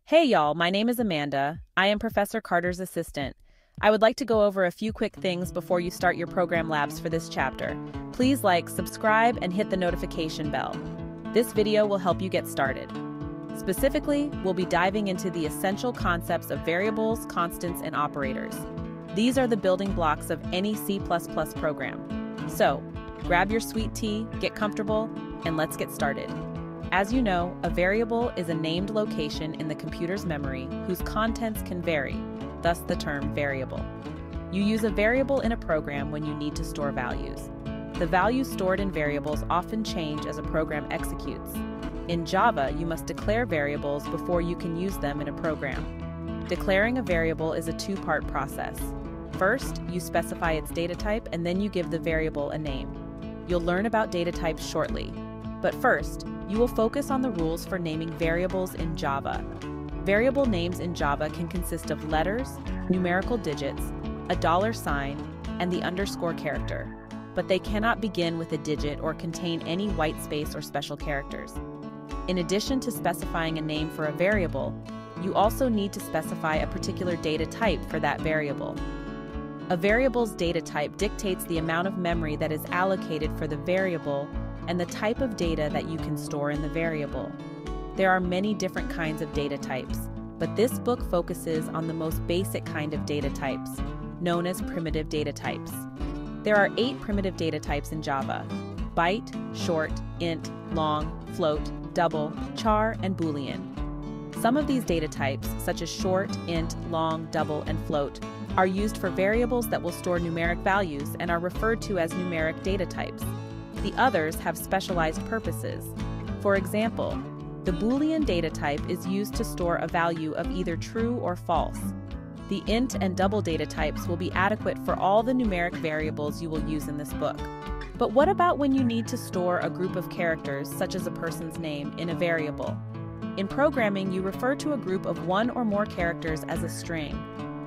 Hey y'all, my name is Amanda. I am Professor Carter's assistant. I would like to go over a few quick things before you start your program labs for this chapter. Please like, subscribe, and hit the notification bell. This video will help you get started. Specifically, we'll be diving into the essential concepts of variables, constants, and operators. These are the building blocks of any C++ program. So, grab your sweet tea, get comfortable, and let's get started. As you know, a variable is a named location in the computer's memory whose contents can vary, thus the term variable. You use a variable in a program when you need to store values. The values stored in variables often change as a program executes. In Java, you must declare variables before you can use them in a program. Declaring a variable is a two-part process. First, you specify its data type and then you give the variable a name. You'll learn about data types shortly. But first, you will focus on the rules for naming variables in Java. Variable names in Java can consist of letters, numerical digits, a $sign, and the underscore character, but they cannot begin with a digit or contain any white space or special characters. In addition to specifying a name for a variable, you also need to specify a particular data type for that variable. A variable's data type dictates the amount of memory that is allocated for the variable and the type of data that you can store in the variable. There are many different kinds of data types, but this book focuses on the most basic kind of data types, known as primitive data types. There are 8 primitive data types in Java: byte, short, int, long, float, double, char, and boolean. Some of these data types, such as short, int, long, double, and float, are used for variables that will store numeric values and are referred to as numeric data types. The others have specialized purposes. For example, the Boolean data type is used to store a value of either true or false. The int and double data types will be adequate for all the numeric variables you will use in this book. But what about when you need to store a group of characters, such as a person's name, in a variable? In programming, you refer to a group of one or more characters as a string.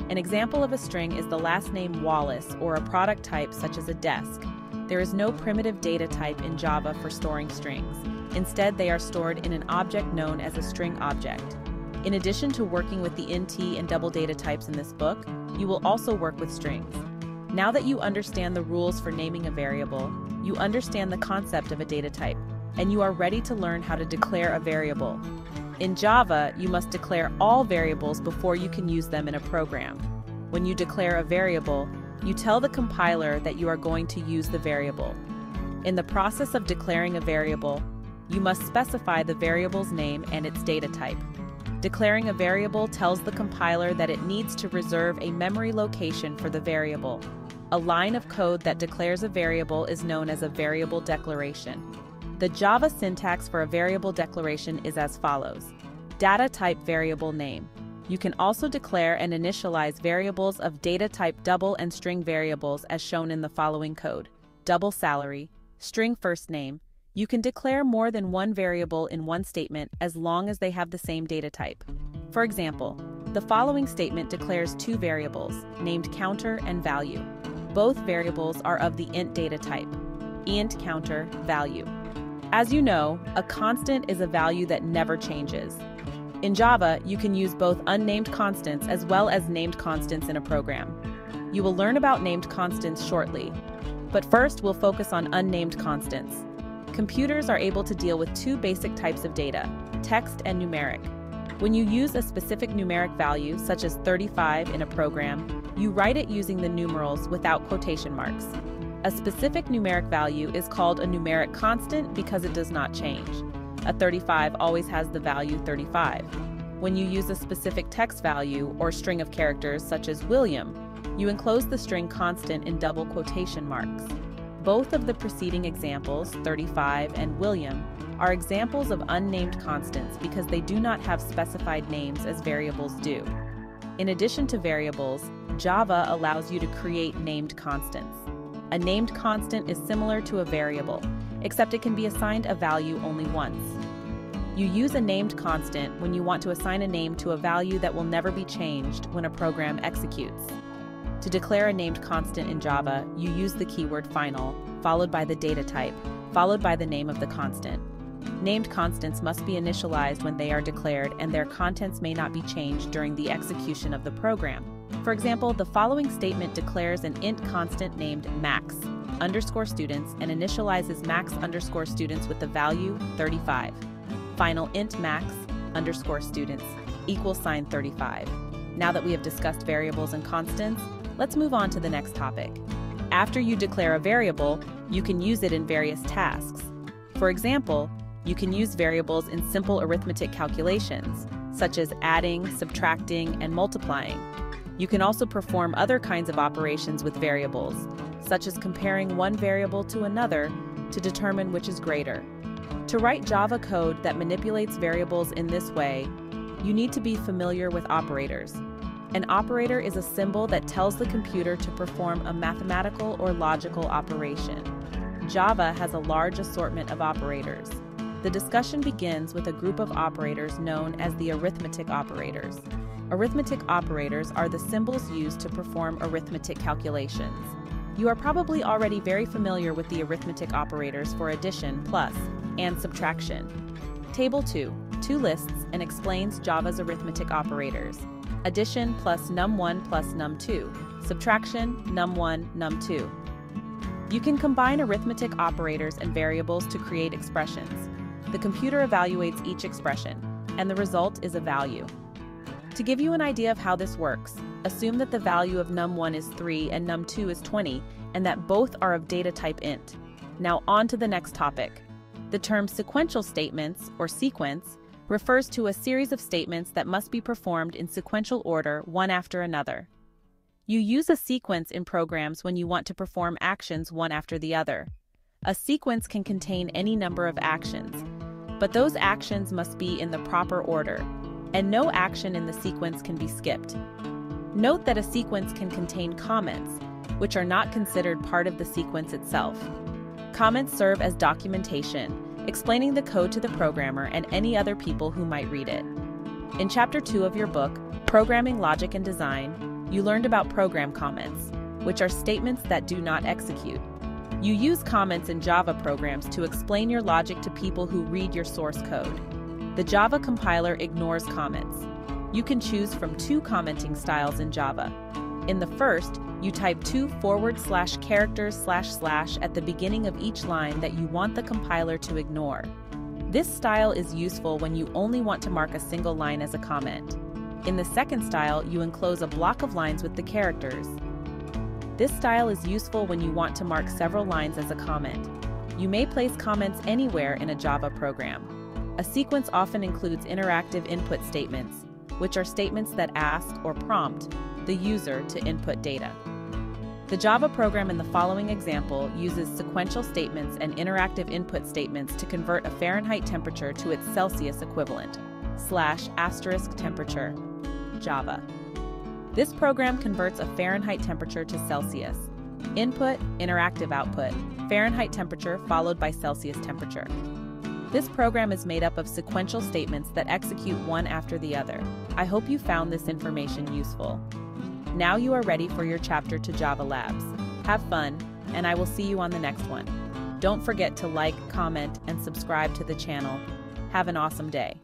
An example of a string is the last name Wallace or a product type such as a desk. There is no primitive data type in Java for storing strings. Instead, they are stored in an object known as a string object. In addition to working with the int and double data types in this book, you will also work with strings. Now that you understand the rules for naming a variable, you understand the concept of a data type, and you are ready to learn how to declare a variable. In Java, you must declare all variables before you can use them in a program. When you declare a variable, you tell the compiler that you are going to use the variable. In the process of declaring a variable, you must specify the variable's name and its data type. Declaring a variable tells the compiler that it needs to reserve a memory location for the variable. A line of code that declares a variable is known as a variable declaration. The Java syntax for a variable declaration is as follows: data type variable name. You can also declare and initialize variables of data type double and string variables as shown in the following code: double salary, string first name. You can declare more than one variable in one statement as long as they have the same data type. For example, the following statement declares 2 variables, named counter and value. Both variables are of the int data type, int counter value. As you know, a constant is a value that never changes. In Java, you can use both unnamed constants as well as named constants in a program. You will learn about named constants shortly, but first we'll focus on unnamed constants. Computers are able to deal with 2 basic types of data, text and numeric. When you use a specific numeric value, such as 35 in a program, you write it using the numerals without quotation marks. A specific numeric value is called a numeric constant because it does not change. A 35 always has the value 35. When you use a specific text value or string of characters such as William, you enclose the string constant in double quotation marks. Both of the preceding examples, 35 and William, are examples of unnamed constants because they do not have specified names as variables do. In addition to variables, Java allows you to create named constants. A named constant is similar to a variable, except it can be assigned a value only once. You use a named constant when you want to assign a name to a value that will never be changed when a program executes. To declare a named constant in Java, you use the keyword final, followed by the data type, followed by the name of the constant. Named constants must be initialized when they are declared, and their contents may not be changed during the execution of the program. For example, the following statement declares an int constant named max_students and initializes max_students with the value 35. Final int max_students equals sign 35. Now that we have discussed variables and constants, let's move on to the next topic. After you declare a variable, you can use it in various tasks. For example, you can use variables in simple arithmetic calculations, such as adding, subtracting, and multiplying. You can also perform other kinds of operations with variables, such as comparing one variable to another to determine which is greater. To write Java code that manipulates variables in this way, you need to be familiar with operators. An operator is a symbol that tells the computer to perform a mathematical or logical operation. Java has a large assortment of operators. The discussion begins with a group of operators known as the arithmetic operators. Arithmetic operators are the symbols used to perform arithmetic calculations. You are probably already very familiar with the arithmetic operators for addition, plus, and subtraction. Table 2 lists and explains Java's arithmetic operators. Addition plus num1 plus num2. Subtraction, num1, num2. You can combine arithmetic operators and variables to create expressions. The computer evaluates each expression, and the result is a value. To give you an idea of how this works, assume that the value of num1 is 3 and num2 is 20, and that both are of data type int. Now on to the next topic. The term sequential statements, or sequence, refers to a series of statements that must be performed in sequential order, one after another. You use a sequence in programs when you want to perform actions one after the other. A sequence can contain any number of actions, but those actions must be in the proper order, and no action in the sequence can be skipped. Note that a sequence can contain comments, which are not considered part of the sequence itself. Comments serve as documentation, explaining the code to the programmer and any other people who might read it. In Chapter 2 of your book, Programming Logic and Design, you learned about program comments, which are statements that do not execute. You use comments in Java programs to explain your logic to people who read your source code. The Java compiler ignores comments. You can choose from two commenting styles in Java. In the first, you type 2 /characters / at the beginning of each line that you want the compiler to ignore. This style is useful when you only want to mark a single line as a comment. In the second style, you enclose a block of lines with the characters. This style is useful when you want to mark several lines as a comment. You may place comments anywhere in a Java program. A sequence often includes interactive input statements, which are statements that ask or prompt the user to input data. The Java program in the following example uses sequential statements and interactive input statements to convert a Fahrenheit temperature to its Celsius equivalent, /* temperature, Java. This program converts a Fahrenheit temperature to Celsius. Input, interactive output, Fahrenheit temperature followed by Celsius temperature. This program is made up of sequential statements that execute one after the other. I hope you found this information useful. Now you are ready for your chapter to Java Labs. Have fun, and I will see you on the next one. Don't forget to like, comment, and subscribe to the channel. Have an awesome day.